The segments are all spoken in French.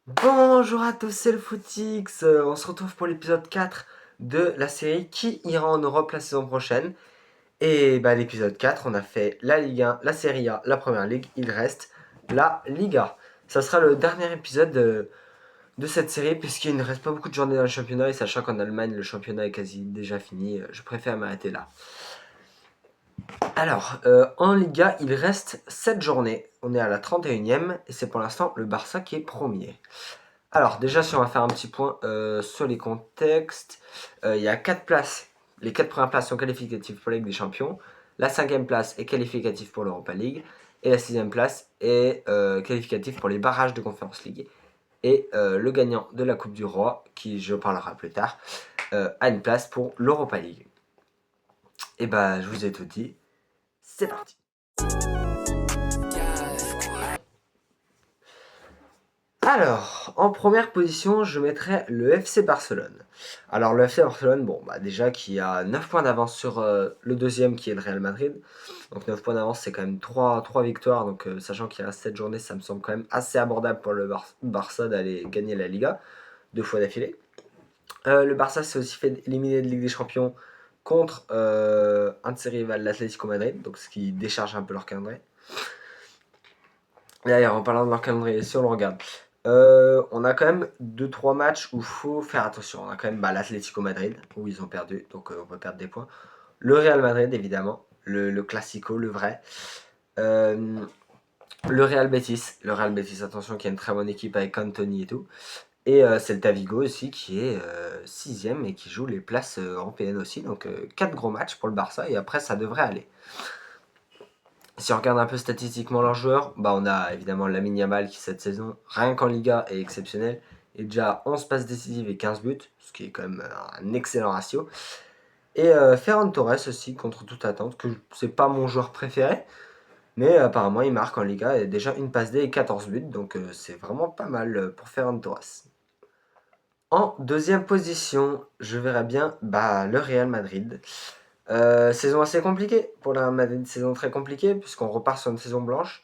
Bonjour à tous, c'est le Footix. On se retrouve pour l'épisode 4 de la série Qui ira en Europe la saison prochaine. Et bah, l'épisode 4, on a fait la Ligue 1, la Serie A, la Première Ligue. Il reste la Liga. Ça sera le dernier épisode de cette série puisqu'il ne reste pas beaucoup de journées dans le championnat. Et sachant qu'en Allemagne, le championnat est quasi déjà fini, je préfère m'arrêter là. Alors, en Liga, il reste 7 journées. On est à la 31e et c'est pour l'instant le Barça qui est premier. Alors, déjà, si on va faire un petit point sur les contextes, il y a 4 places. Les 4 premières places sont qualificatives pour la Ligue des Champions. La 5e place est qualificative pour l'Europa League. Et la 6e place est qualificative pour les barrages de Conference League. Et le gagnant de la Coupe du Roi, qui je parlerai plus tard, a une place pour l'Europa League. Et bah, je vous ai tout dit. C'est parti. Alors, en première position, je mettrais le FC Barcelone. Alors, le FC Barcelone, bon, bah déjà qui a 9 points d'avance sur le deuxième qui est le Real Madrid. Donc 9 points d'avance, c'est quand même 3 victoires. Donc sachant qu'il reste 7 journées, ça me semble quand même assez abordable pour le Barça d'aller gagner la Liga 2 fois d'affilée. Le Barça s'est aussi fait éliminer de Ligue des Champions contre un de ses rivales, l'Atlético Madrid. Donc ce qui décharge un peu leur calendrier. D'ailleurs, en parlant de leur calendrier, si on le regarde, on a quand même 2-3 matchs où il faut faire attention. On a quand même l'Atlético Madrid, où ils ont perdu, donc on peut perdre des points. Le Real Madrid, évidemment, le Classico, le vrai. Le Real Betis, attention, qui a une très bonne équipe avec Anthony et tout. Et Celta Vigo aussi, qui est 6ème et qui joue les places européennes aussi. Donc 4 gros matchs pour le Barça, et après, ça devrait aller. Si on regarde un peu statistiquement leurs joueurs, bah on a évidemment Lamine Yamal qui cette saison, rien qu'en Liga, est exceptionnel. Et déjà 11 passes décisives et 15 buts, ce qui est quand même un excellent ratio. Et Ferran Torres aussi, contre toute attente, que c'est pas mon joueur préféré, mais apparemment il marque en Liga et déjà une passe D et 14 buts, donc c'est vraiment pas mal pour Ferran Torres. En deuxième position, je verrais bien le Real Madrid. Saison assez compliquée pour le Real Madrid, saison très compliquée puisqu'on repart sur une saison blanche.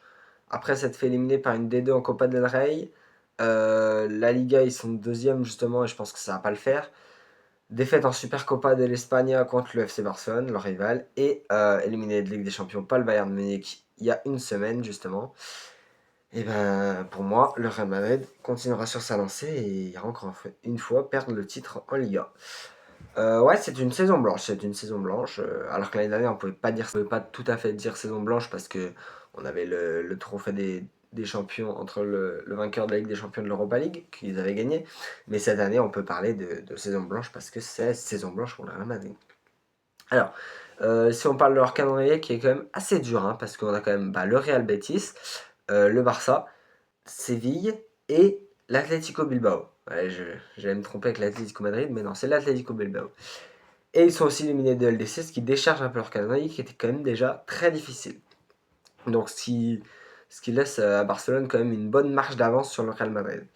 Après s'être fait éliminer par une D2 en Copa del Rey, la Liga ils sont deuxième justement et je pense que ça va pas le faire. Défaite en Supercopa de l'Espagne contre le FC Barcelone, leur rival, et éliminé de Ligue des Champions par le Bayern Munich il y a une semaine justement. Et ben pour moi, le Real Madrid continuera sur sa lancée et ira encore une fois perdre le titre en Liga. Ouais, c'est une saison blanche. C'est une saison blanche. Alors que l'année dernière, on pouvait pas tout à fait dire saison blanche parce que on avait le trophée des champions entre le vainqueur de la Ligue des champions de l'Europa League qu'ils avaient gagné. Mais cette année, on peut parler de saison blanche parce que c'est saison blanche pour le Real Madrid. Alors, si on parle de leur calendrier qui est quand même assez dur, hein, parce qu'on a quand même le Real Betis, le Barça, Séville et l'Atlético Bilbao. Ouais, j'allais me tromper avec l'Atlético Madrid, mais non, c'est l'Atlético Bilbao. Et ils sont aussi éliminés de LDC, ce qui décharge un peu leur calendrier, qui était quand même déjà très difficile. Donc ce qui laisse à Barcelone quand même une bonne marge d'avance sur le Real Madrid.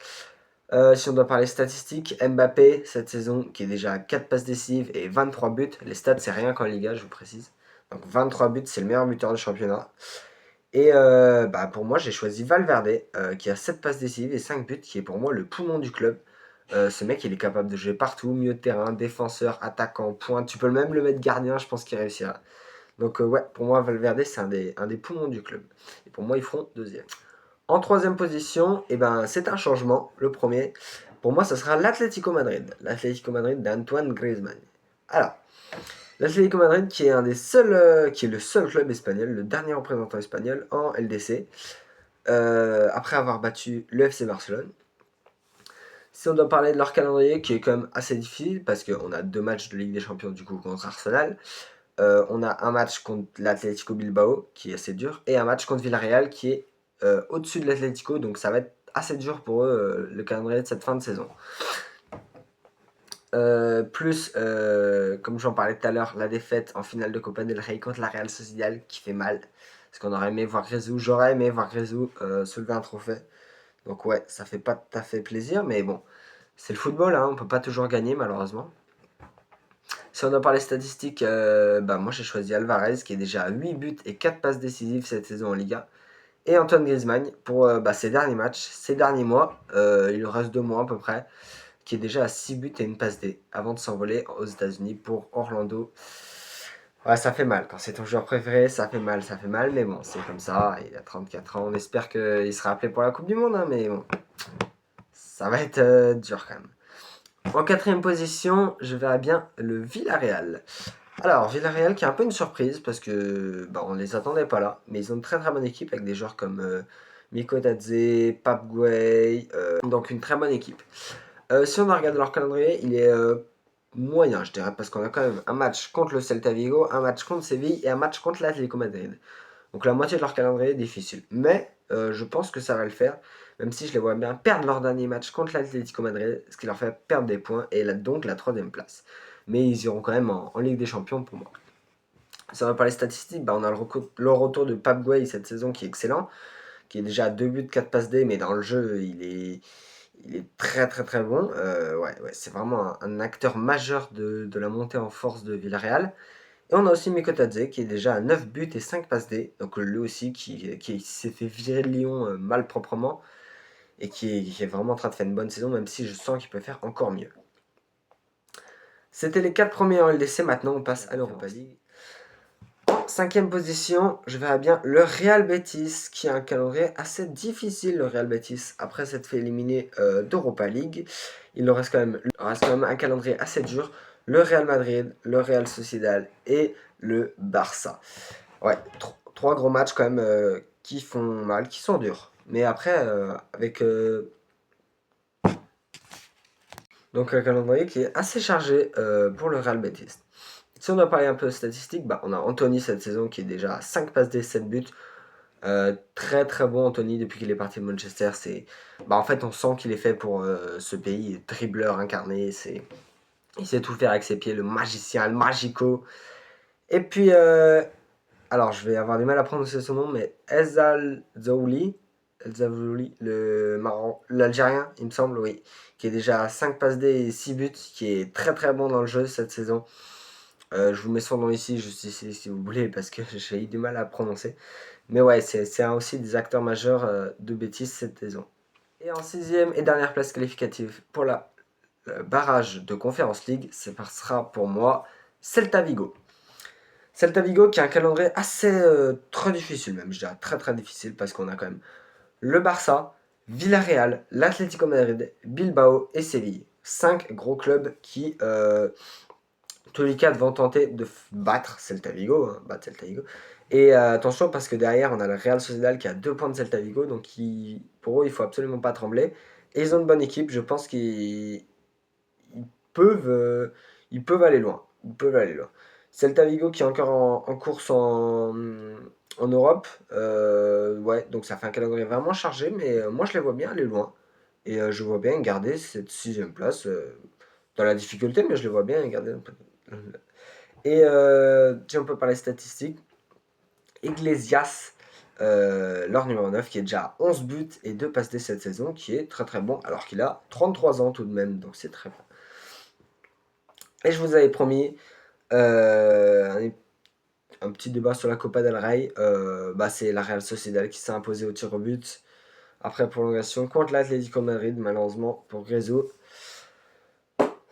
Si on doit parler statistiques, Mbappé cette saison qui est déjà à 4 passes décisives et 23 buts. Les stats c'est rien qu'en Liga, je vous précise. Donc 23 buts, c'est le meilleur buteur du championnat. Et pour moi j'ai choisi Valverde qui a 7 passes décisives et 5 buts, qui est pour moi le poumon du club. Ce mec, il est capable de jouer partout, milieu de terrain, défenseur, attaquant, pointe. Tu peux même le mettre gardien, je pense qu'il réussira. Donc ouais, pour moi, Valverde, c'est un des poumons du club. Et pour moi, ils feront deuxième. En troisième position, c'est un changement. Le premier, pour moi, ce sera l'Atlético Madrid. L'Atlético Madrid d'Antoine Griezmann. Alors, l'Atlético Madrid qui est qui est le seul club espagnol, le dernier représentant espagnol en LDC, après avoir battu le FC Barcelone. Si on doit parler de leur calendrier, qui est quand même assez difficile, parce qu'on a 2 matchs de Ligue des Champions du coup contre Arsenal, on a un match contre l'Atlético Bilbao, qui est assez dur, et un match contre Villarreal, qui est au-dessus de l'Atlético, donc ça va être assez dur pour eux, le calendrier de cette fin de saison. Comme j'en parlais tout à l'heure, la défaite en finale de Copa del Rey contre la Real Sociedad, qui fait mal, parce qu'on aurait aimé voir j'aurais aimé voir Grezou soulever un trophée. Donc ouais, ça fait pas tout à fait plaisir, mais bon, c'est le football, hein, on peut pas toujours gagner malheureusement. Si on doit parler statistiques, moi j'ai choisi Alvarez qui est déjà à 8 buts et 4 passes décisives cette saison en Liga. Et Antoine Griezmann pour ses derniers matchs, ses derniers mois, il lui reste 2 mois à peu près, qui est déjà à 6 buts et une passe D avant de s'envoler aux États-Unis pour Orlando. Ouais, ça fait mal. Quand c'est ton joueur préféré, ça fait mal, mais bon, c'est comme ça. Il a 34 ans. On espère qu'il sera appelé pour la Coupe du Monde, hein, mais bon, ça va être dur quand même. En quatrième position, je verrai bien le Villarreal. Alors, Villarreal qui est un peu une surprise parce que on les attendait pas là, mais ils ont une très très bonne équipe avec des joueurs comme Miko Tadze, Pape Gueye, donc une très bonne équipe. Si on regarde leur calendrier, il est moyen, je dirais, parce qu'on a quand même un match contre le Celta Vigo, un match contre Séville et un match contre l'Atlético Madrid. Donc la moitié de leur calendrier est difficile. Mais je pense que ça va le faire, même si je les vois bien perdre leur dernier match contre l'Atlético Madrid, ce qui leur fait perdre des points et donc la troisième place. Mais ils iront quand même en Ligue des Champions pour moi. Si on va parler statistiques, on a le retour de Pape Gueye cette saison qui est excellent, qui est déjà à 2 buts, 4 passes D, mais dans le jeu, il est très très très bon. Ouais, c'est vraiment un acteur majeur de la montée en force de Villarreal. Et on a aussi Miko Tadze qui est déjà à 9 buts et 5 passes D. Donc lui aussi qui s'est fait virer de Lyon mal proprement et qui est vraiment en train de faire une bonne saison, même si je sens qu'il peut faire encore mieux. C'était les 4 premiers en LDC, maintenant on passe à l'Europa League. En cinquième position, je verrai bien le Real Betis, qui a un calendrier assez difficile, le Real Betis, après s'être fait éliminer d'Europa League. Il leur reste quand même un calendrier assez dur. Le Real Madrid, le Real Sociedad et le Barça. Ouais, 3 gros matchs quand même qui font mal, qui sont durs. Mais après, avec donc un calendrier qui est assez chargé pour le Real Betis. Si on doit parler un peu de statistiques, on a Anthony cette saison qui est déjà à 5 passes D, 7 buts. Très très bon Anthony depuis qu'il est parti de Manchester. En fait on sent qu'il est fait pour ce pays, dribbleur incarné. Il sait tout faire avec ses pieds, le magicien, le magico. Et puis alors je vais avoir du mal à prononcer son nom, mais El Zaouli, l'Algérien, il me semble, oui, qui est déjà à 5 passes D et 6 buts, qui est très très bon dans le jeu cette saison. Je vous mets son nom ici, juste ici si vous voulez, parce que j'ai eu du mal à prononcer. Mais ouais, c'est aussi des acteurs majeurs de Betis cette saison. Et en sixième et dernière place qualificative pour le barrage de Conference League, ça passera pour moi Celta Vigo. Celta Vigo qui a un calendrier assez très difficile même, je dirais très très difficile, parce qu'on a quand même le Barça, Villarreal, l'Atlético Madrid, Bilbao et Séville. 5 gros clubs qui tous les 4 vont tenter de battre Celta Vigo, Et attention parce que derrière on a le Real Sociedad qui a 2 points de Celta Vigo, donc pour eux il faut absolument pas trembler. Et ils ont une bonne équipe, je pense qu'ils peuvent, euh, ils peuvent aller loin. Ils peuvent aller loin. Celta Vigo qui est encore en course en Europe, ouais, donc ça fait un calendrier vraiment chargé, mais moi je les vois bien aller loin. Et je vois bien garder cette 6ème place dans la difficulté, mais je les vois bien garder un peu. Et si on peut parler statistiques, Iglesias, leur numéro 9, qui est déjà à 11 buts et 2 passes D cette saison, qui est très très bon, alors qu'il a 33 ans tout de même, donc c'est très bon. Et je vous avais promis un petit débat sur la Copa del Rey. C'est la Real Sociedad qui s'est imposée au tir au but après prolongation contre l'Atlético Madrid, malheureusement pour Grezzo.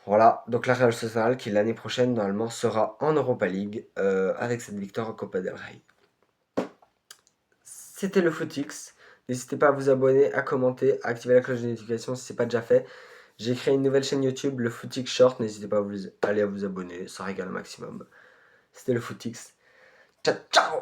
Voilà, donc la Real Sociedad qui l'année prochaine normalement sera en Europa League avec cette victoire en Copa del Rey. C'était le Footix. N'hésitez pas à vous abonner, à commenter, à activer la cloche de notification si ce n'est pas déjà fait. J'ai créé une nouvelle chaîne YouTube, le Footix Short. N'hésitez pas à aller vous abonner, ça régale au maximum. C'était le Footix. Ciao, ciao!